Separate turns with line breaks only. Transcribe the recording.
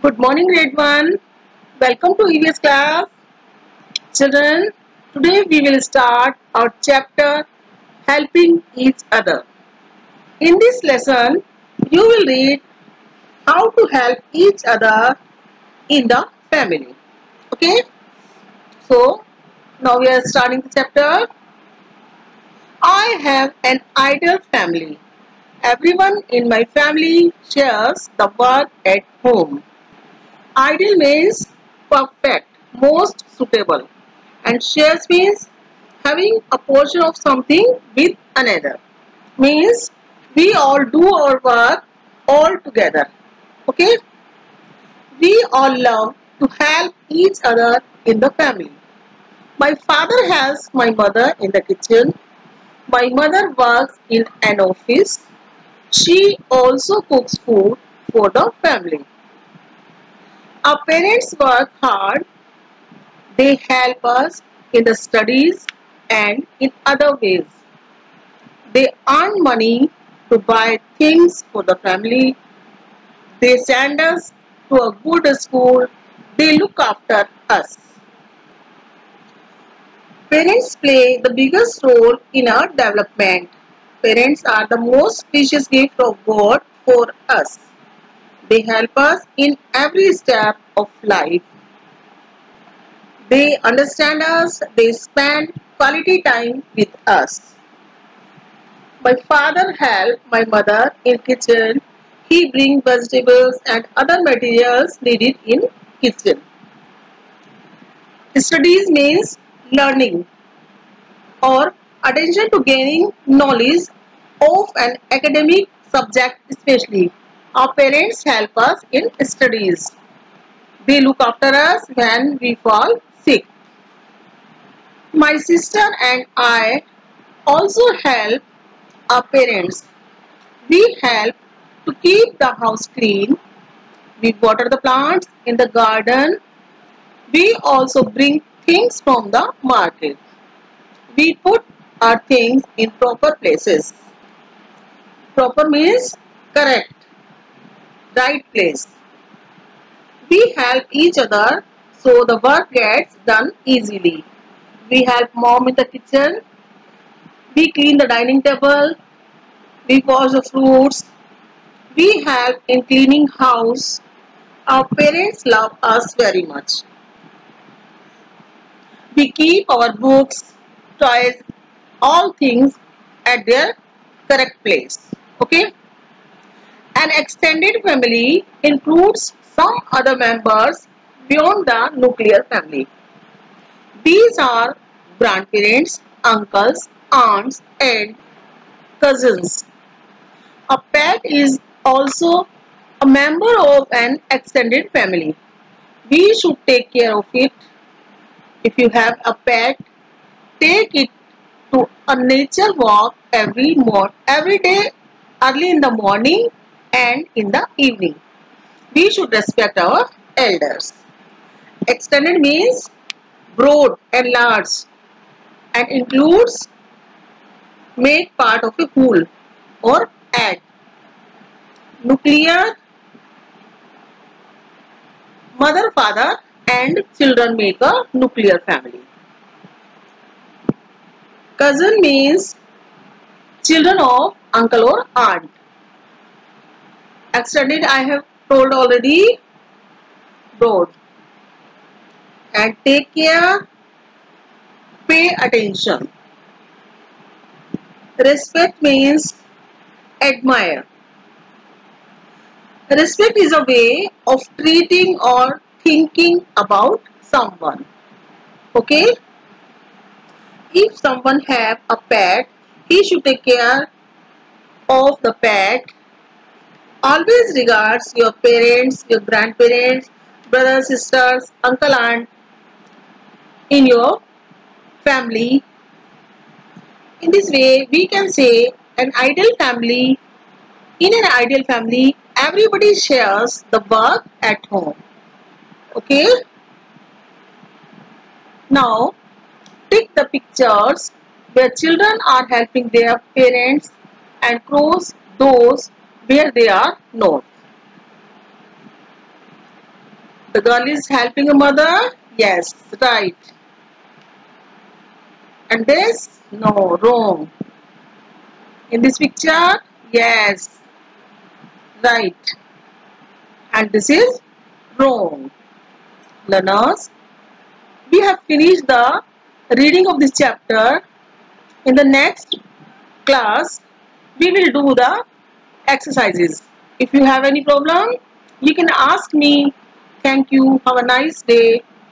Good morning, grade 1. Welcome to EVS class. Children, today we will start our chapter Helping Each Other. In this lesson, you will read how to help each other in the family. Okay? So, now we are starting the chapter. I have an ideal family. Everyone in my family shares the work at home. Ideal means perfect, most suitable, and shares means having a portion of something with another. Means we all do our work all together. Okay? We all love to help each other in the family. My father helps my mother in the kitchen. My mother works in an office. She also cooks food for the family. Our parents work hard. They help us in the studies and in other ways. They earn money to buy things for the family. They send us to a good school. They look after us. Parents play the biggest role in our development. Parents are the most precious gift of God for us. They help us in every step of life. They understand us. They spend quality time with us. My father helped my mother in kitchen. He brings vegetables and other materials needed in kitchen. Studies means learning or attention to gaining knowledge of an academic subject especially. Our parents help us in studies. They look after us when we fall sick. My sister and I also help our parents. We help to keep the house clean. We water the plants in the garden. We also bring things from the market. We put our things in proper places. Proper means correct, right place. We help each other so the work gets done easily. We help mom in the kitchen. We clean the dining table. We wash the fruits. We help in cleaning house. Our parents love us very much. We keep our books, toys, all things at their correct place. Okay? An extended family includes some other members beyond the nuclear family. These are grandparents, uncles, aunts, and cousins. A pet is also a member of an extended family. We should take care of it. If you have a pet, take it to a nature walk every day, early in the morning and in the evening. We should respect our elders. Extended means broad and large and includes make part of a whole or add. Nuclear, mother, father and children make a nuclear family. Cousin means children of uncle or aunt. Extended I have told already, broad. And take care, pay attention. Respect means admire. Respect is a way of treating or thinking about someone. Okay? If someone have a pet, he should take care of the pet. Always regards your parents, your grandparents, brothers, sisters, uncle, aunt in your family. In this way, we can say an ideal family. In an ideal family, everybody shares the work at home. Okay? Now, take the pictures where children are helping their parents and cross those where they are not. The girl is helping her mother. Yes, right. And this? No, wrong. In this picture? Yes, right. And this is wrong. Learners, we have finished the reading of this chapter. In the next class, we will do the exercises. If you have any problem, you can ask me. Thank you. Have a nice day.